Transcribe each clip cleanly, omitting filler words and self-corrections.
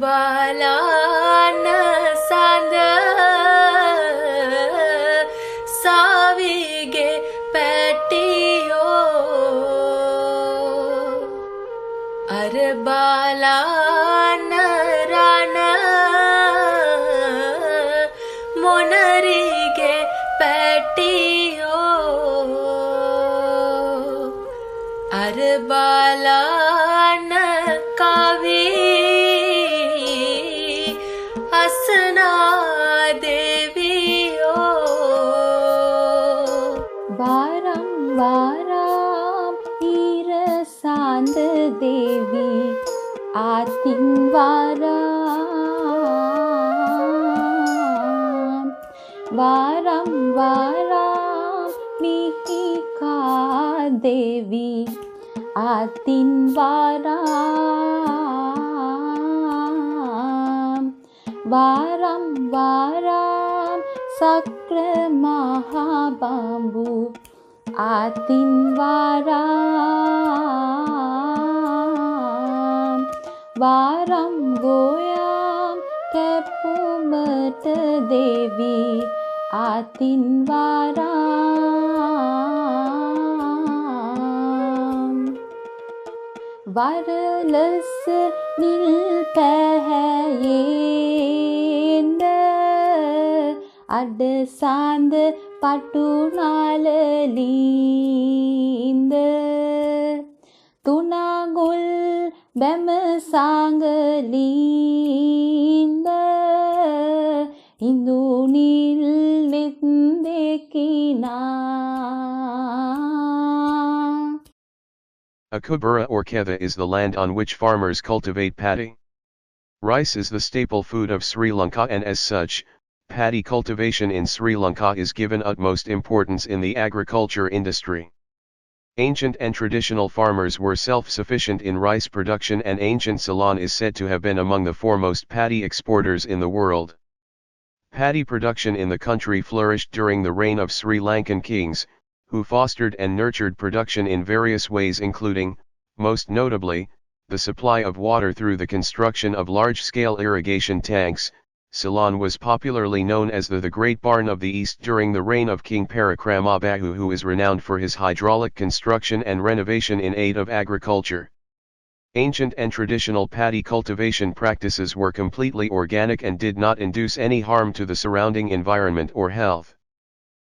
balana sanda savige patiyo ar balana rana monarige patiyo ar balana kavi asna deviyo varam varam irasand devi atin varam varam varam mihika devi atin varam varam varam sakra mahabambu atin varam varam goyam kepumata devi atin varam varalasa nilpahayenda adasand patunalinda tunagul bemasangalinda indunil nitdekina. A kubura or ketha is the land on which farmers cultivate paddy. Rice is the staple food of Sri Lanka, and as such, paddy cultivation in Sri Lanka is given utmost importance in the agriculture industry. Ancient and traditional farmers were self-sufficient in rice production, and ancient Ceylon is said to have been among the foremost paddy exporters in the world. Paddy production in the country flourished during the reign of Sri Lankan kings, who fostered and nurtured production in various ways, including, most notably, the supply of water through the construction of large-scale irrigation tanks. Ceylon was popularly known as the Great Barn of the East during the reign of King Parakramabahu, who is renowned for his hydraulic construction and renovation in aid of agriculture. Ancient and traditional paddy cultivation practices were completely organic and did not induce any harm to the surrounding environment or health.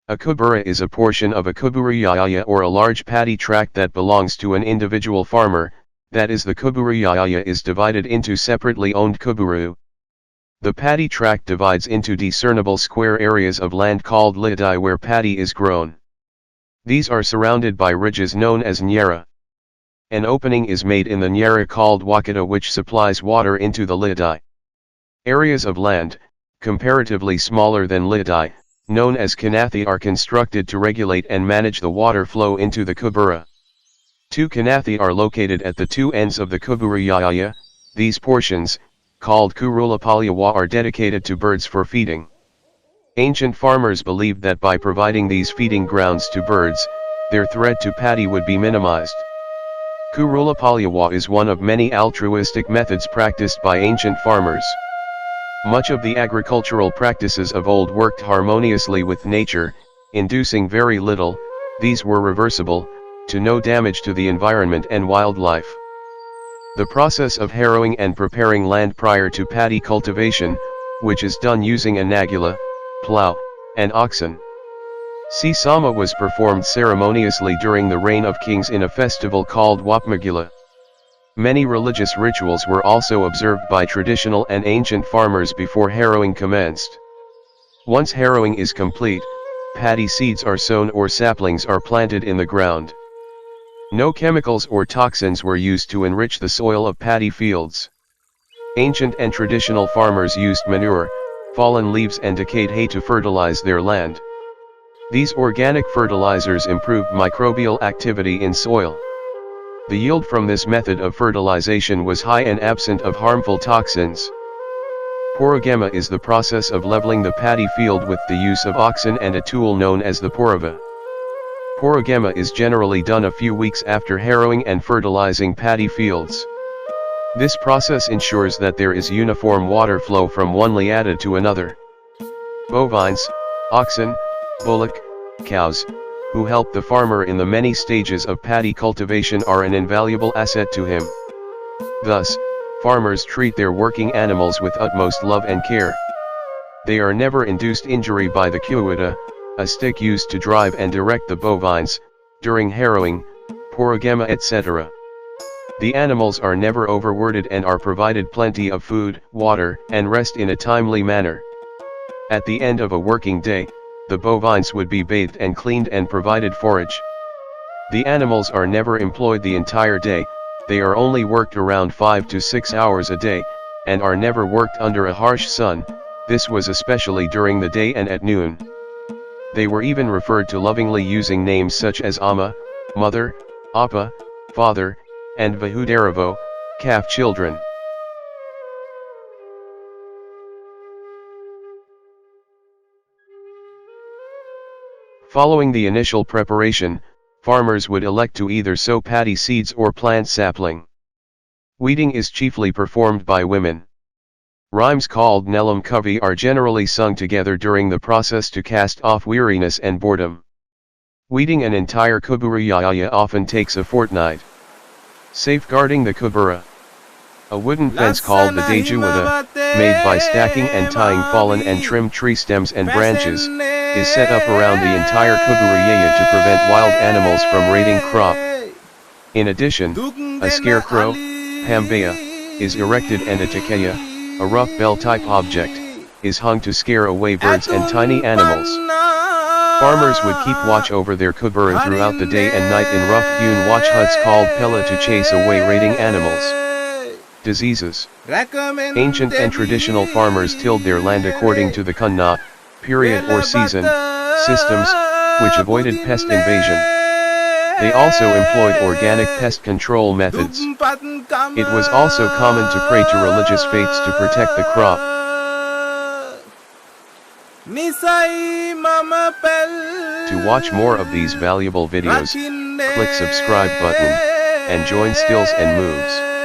A kubura is a portion of a kuburiyaya or a large paddy tract that belongs to an individual farmer, that is, the kuburiyaya is divided into separately owned kuburu. The paddy tract divides into discernible square areas of land called lidai where paddy is grown. These are surrounded by ridges known as nyara. An opening is made in the nyara called wakata, which supplies water into the lidai. Areas of land, comparatively smaller than lidai, known as kanathi, are constructed to regulate and manage the water flow into the kubura. Two kanathi are located at the two ends of the kuburiyaya. These portions, called kurulapalyawa, are dedicated to birds for feeding. Ancient farmers believed that by providing these feeding grounds to birds, their threat to paddy would be minimized. Kurulapalyawa is one of many altruistic methods practiced by ancient farmers. Much of the agricultural practices of old worked harmoniously with nature, inducing very little, these were reversible, to no damage to the environment and wildlife. The process of harrowing and preparing land prior to paddy cultivation, which is done using a nagula, plough, and oxen. Sisama was performed ceremoniously during the reign of kings in a festival called Wapmagila. Many religious rituals were also observed by traditional and ancient farmers before harrowing commenced. Once harrowing is complete, paddy seeds are sown or saplings are planted in the ground. No chemicals or toxins were used to enrich the soil of paddy fields. Ancient and traditional farmers used manure, fallen leaves and decayed hay to fertilize their land. These organic fertilizers improved microbial activity in soil. The yield from this method of fertilization was high and absent of harmful toxins. Porogema is the process of leveling the paddy field with the use of oxen and a tool known as the porava. Porogema is generally done a few weeks after harrowing and fertilizing paddy fields. This process ensures that there is uniform water flow from one liada to another. Bovines, oxen, bullock, cows, who help the farmer in the many stages of paddy cultivation are an invaluable asset to him. Thus, farmers treat their working animals with utmost love and care. They are never induced injury by the kuwita, a stick used to drive and direct the bovines, during harrowing, porogema etc. The animals are never overworked and are provided plenty of food, water, and rest in a timely manner. At the end of a working day, the bovines would be bathed and cleaned and provided forage. The animals are never employed the entire day, they are only worked around 5 to 6 hours a day, and are never worked under a harsh sun, this was especially during the day and at noon. They were even referred to lovingly using names such as Amma, mother, Appa, father, and Vahudaravu, calf children. Following the initial preparation, farmers would elect to either sow paddy seeds or plant sapling. Weeding is chiefly performed by women. Rhymes called Nelam Kavi are generally sung together during the process to cast off weariness and boredom. Weeding an entire kuburayaya often takes a fortnight. Safeguarding the kubura. A wooden fence called the dejuwada, made by stacking and tying fallen and trimmed tree stems and branches, is set up around the entire kuburayaya to prevent wild animals from raiding crop. In addition, a scarecrow, pambaya, is erected and a takeya, a rough bell-type object, is hung to scare away birds and tiny animals. Farmers would keep watch over their kubura throughout the day and night in rough-hewn watch huts called pella to chase away raiding animals. Diseases. Ancient and traditional farmers tilled their land according to the kunna, period or season, systems, which avoided pest invasion. They also employed organic pest control methods. It was also common to pray to religious faiths to protect the crop. To watch more of these valuable videos, click subscribe button, and join Stills and Moves.